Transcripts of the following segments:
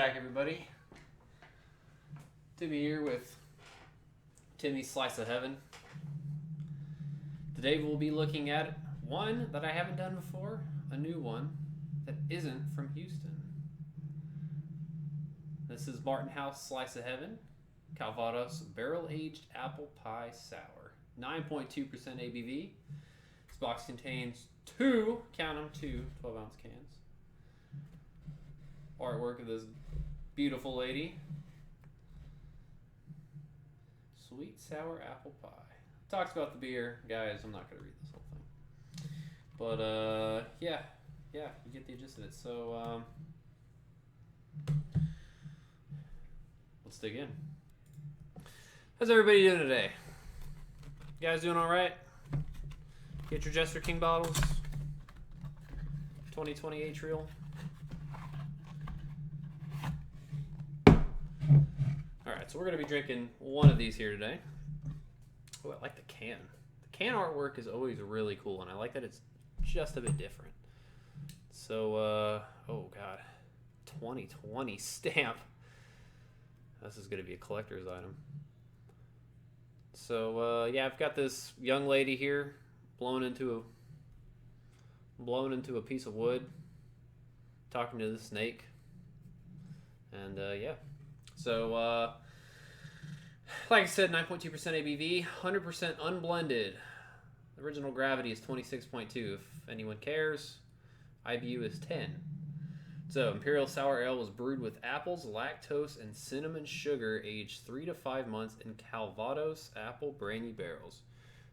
back, everybody. Timmy here with Timmy's Slice of Heaven. Today we'll be looking at one that I haven't done before, a new one that isn't from Houston. This is Barton House Slice of Heaven, Calvados Barrel Aged Apple Pie Sour, 9.2% ABV. This box contains two 12-ounce cans. Artwork of this beautiful lady. Sweet sour apple pie. Talks about the beer, guys. I'm not gonna read this whole thing, but yeah, you get the gist of it. So let's dig in. How's everybody doing today? You guys doing all right? Get your Jester King bottles. 2020 Atrial. Alright, so we're going to be drinking one of these here today. Oh, I like the can. The can artwork is always really cool, and I like that it's just a bit different. So, oh god, 2020 stamp. This is going to be a collector's item. So, yeah, I've got this young lady here blown into a piece of wood, talking to the snake, and yeah. So, like I said, 9.2% ABV, 100% unblended. The original gravity is 26.2. If anyone cares, IBU is 10. So, Imperial Sour Ale was brewed with apples, lactose, and cinnamon sugar, aged 3 to 5 months in Calvados apple brandy barrels.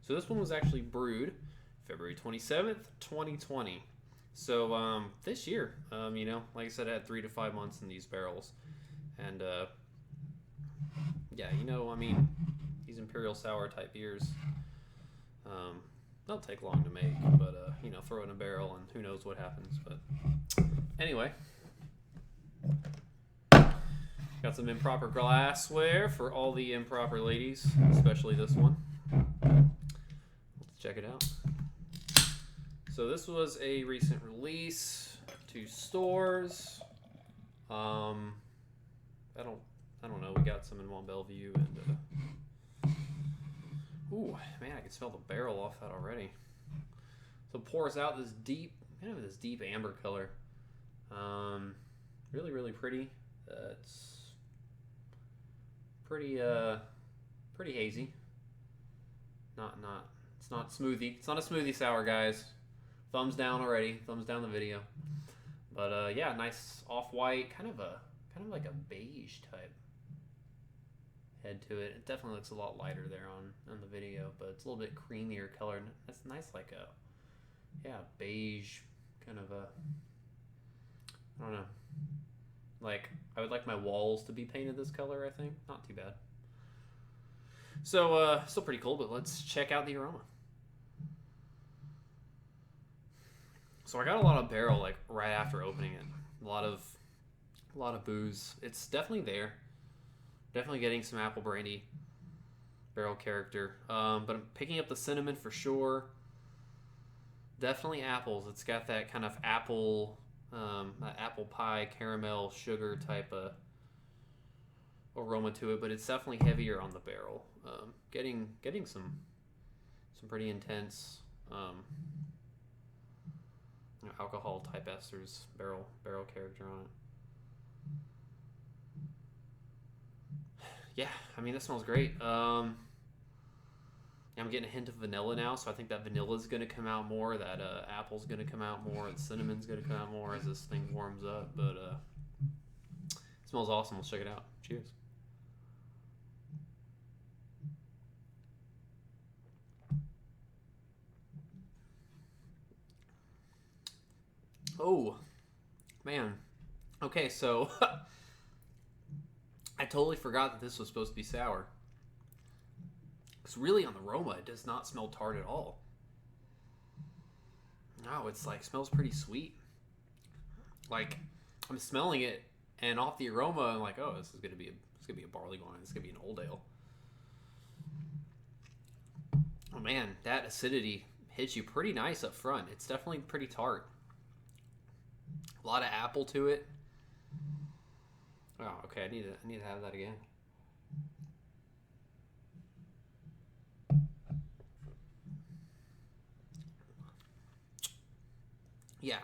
So, this one was actually brewed February 27th, 2020. So, this year, you know, like I said, I had 3 to 5 months in these barrels. And, yeah, you know, I mean, these Imperial Sour type beers, they'll take long to make, but, you know, throw it in a barrel and who knows what happens. But anyway, got some improper glassware for all the improper ladies, especially this one. Let's check it out. So this was a recent release to stores. I don't know. We got some in Mont Bellevue, and ooh, man, I can smell the barrel off that already. So it pours out this deep, this deep amber color. Really, really pretty. It's pretty hazy. It's not smoothie. It's not a smoothie sour, guys. Thumbs down already. Thumbs down the video. But yeah, nice off-white, kind of like a beige type head to it. It definitely looks a lot lighter there on the video, but it's a little bit creamier color. That's nice, like a beige kind of a, I don't know. Like, I would like my walls to be painted this color, I think. Not too bad. So, still pretty cool, but let's check out the aroma. So I got a lot of barrel, like, right after opening it. A lot of booze. It's definitely there. Definitely getting some apple brandy barrel character. But I'm picking up the cinnamon for sure. Definitely apples. It's got that kind of apple pie, caramel, sugar type of aroma to it, but it's definitely heavier on the barrel. Getting some pretty intense alcohol type esters, barrel character on it. Yeah, I mean, this smells great. I'm getting a hint of vanilla now, so I think that vanilla is going to come out more, that apple's going to come out more, the cinnamon's going to come out more as this thing warms up, but it smells awesome. Let's check it out. Cheers. Oh, man. Okay, so I totally forgot that this was supposed to be sour. Because really on the aroma, it does not smell tart at all. No, it's like, smells pretty sweet. Like, I'm smelling it, and off the aroma, I'm like, oh, this is gonna be a barley wine. This is gonna be an old ale. Oh man, that acidity hits you pretty nice up front. It's definitely pretty tart. A lot of apple to it. Oh, okay. I need to have that again. Yeah,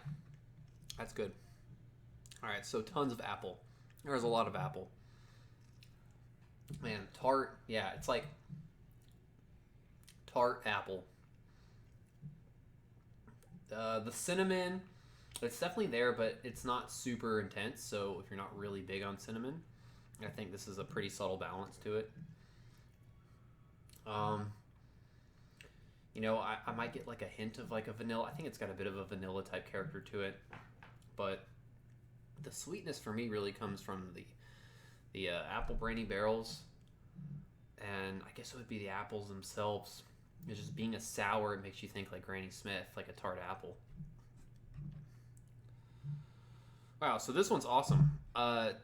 that's good. All right, so tons of apple. There's a lot of apple. Man, tart. Yeah, it's like tart apple. The cinnamon, it's definitely there, but it's not super intense. So if you're not really big on cinnamon, I think this is a pretty subtle balance to it. Um, I might get like a hint of like a vanilla. I think it's got a bit of a vanilla type character to it, but the sweetness for me really comes from the apple brandy barrels, and I guess it would be the apples themselves. It's just being a sour, it makes you think like Granny Smith, like a tart apple. Wow, so this one's awesome.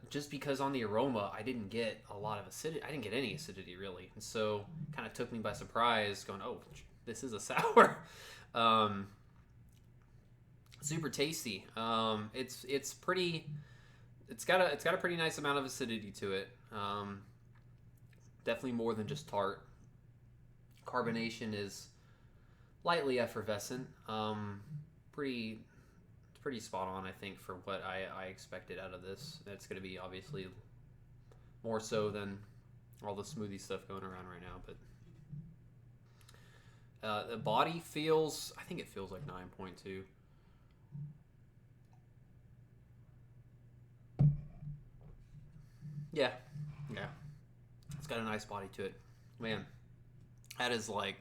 Just because on the aroma, I didn't get a lot of acidity. I didn't get any acidity really, and so kind of took me by surprise. Going, oh, this is a sour. Um, Super tasty. It's pretty. It's got a pretty nice amount of acidity to it. Definitely more than just tart. Carbonation is lightly effervescent. Pretty pretty spot on, I think, for what I expected out of this. It's going to be obviously more so than all the smoothie stuff going around right now. But the body feels, I think it feels like 9.2. Yeah, yeah. It's got a nice body to it. Man, that is like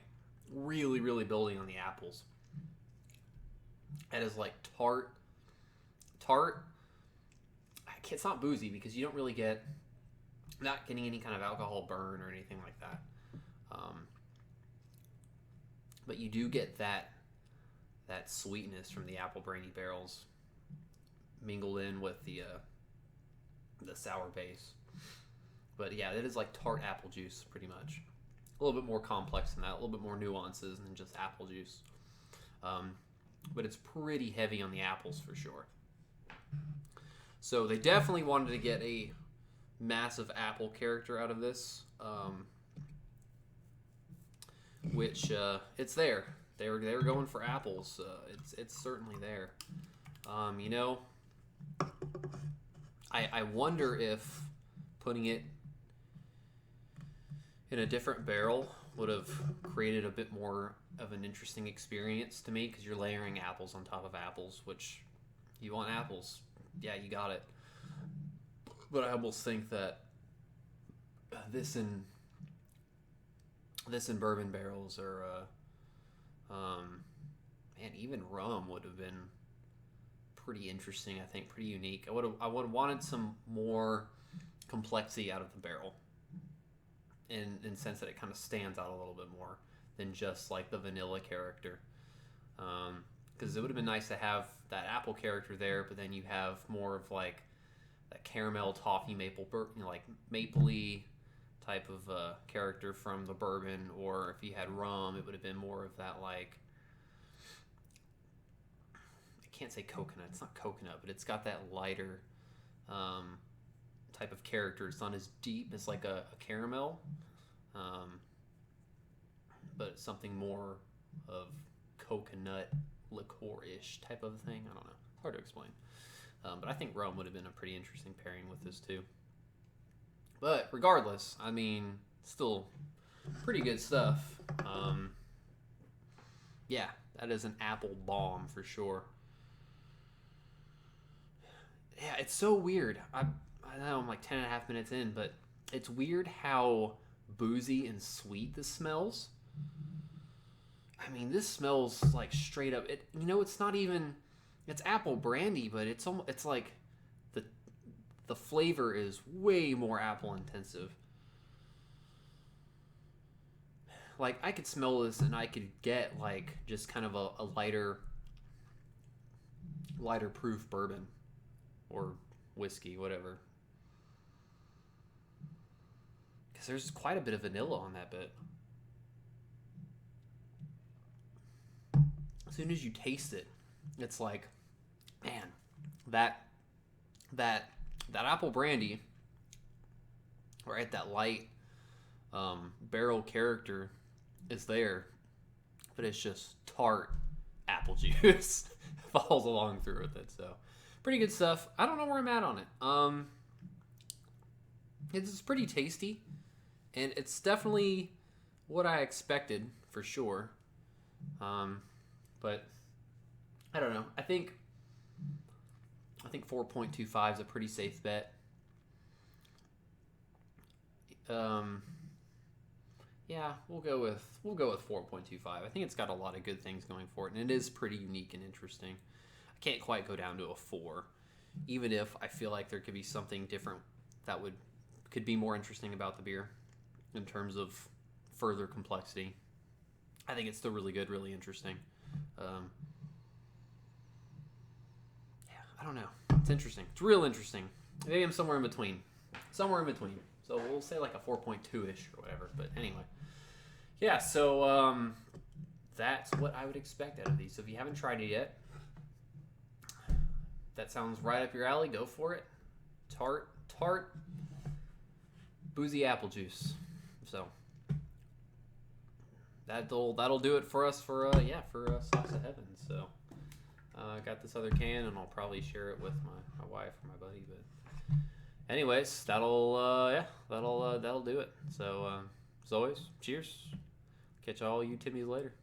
really, really building on the apples. That is like tart. Tart. It's not boozy because you don't really get, not getting any kind of alcohol burn or anything like that. Um, but you do get that sweetness from the apple brandy barrels mingled in with the sour base. But yeah, it is like tart apple juice pretty much. A little bit more complex than that, a little bit more nuances than just apple juice. Um, but it's pretty heavy on the apples for sure. So they definitely wanted to get a massive apple character out of this, which it's there. They were going for apples. It's certainly there. You know, I wonder if putting it in a different barrel would have created a bit more of an interesting experience to me because you're layering apples on top of apples, which you want apples. Yeah, you got it. But I almost think that this in bourbon barrels or man, even rum would have been pretty interesting. I think pretty unique. I would have wanted some more complexity out of the barrel, in the sense that it kind of stands out a little bit more than just like the vanilla character. Because it would have been nice to have that apple character there, but then you have more of like that caramel toffee maple, like mapley type of character from the bourbon, or if you had rum, it would have been more of that like, I can't say coconut. It's not coconut, but it's got that lighter type of character. It's not as deep as like a caramel, um, but something more of coconut liqueur-ish type of thing. I don't know. It's hard to explain. But I think rum would have been a pretty interesting pairing with this too. But regardless, I mean, still pretty good stuff. Yeah, that is an apple bomb for sure. Yeah, it's so weird. I know I'm like 10 and a half minutes in, but it's weird how boozy and sweet this smells. I mean, this smells like straight up. It's not even. It's apple brandy, but it's like the the flavor is way more apple intensive. Like I could smell this, and I could get like just kind of a lighter proof bourbon or whiskey, whatever. Because there's quite a bit of vanilla on that bit. As soon as you taste it, it's like, man, that that apple brandy right? That light barrel character is there, but it's just tart apple juice follows along through with it. So pretty good stuff. I don't know where I'm at on it. It's pretty tasty, and it's definitely what I expected for sure. But I don't know. I think 4.25 is a pretty safe bet. Yeah, we'll go with 4.25. I think it's got a lot of good things going for it, and it is pretty unique and interesting. I can't quite go down to a 4, even if I feel like there could be something different that could be more interesting about the beer in terms of further complexity. I think it's still really good, really interesting. Yeah, I don't know. It's interesting. It's real interesting. Maybe I'm somewhere in between. So we'll say like a 4.2-ish or whatever. But anyway. Yeah, so that's what I would expect out of these. So if you haven't tried it yet, that sounds right up your alley. Go for it. Tart, boozy apple juice. So that'll do it for us for Sauce of Heaven. So I got this other can, and I'll probably share it with my wife or my buddy. But anyways, that'll do it. So as always, cheers. Catch all you Timmys later.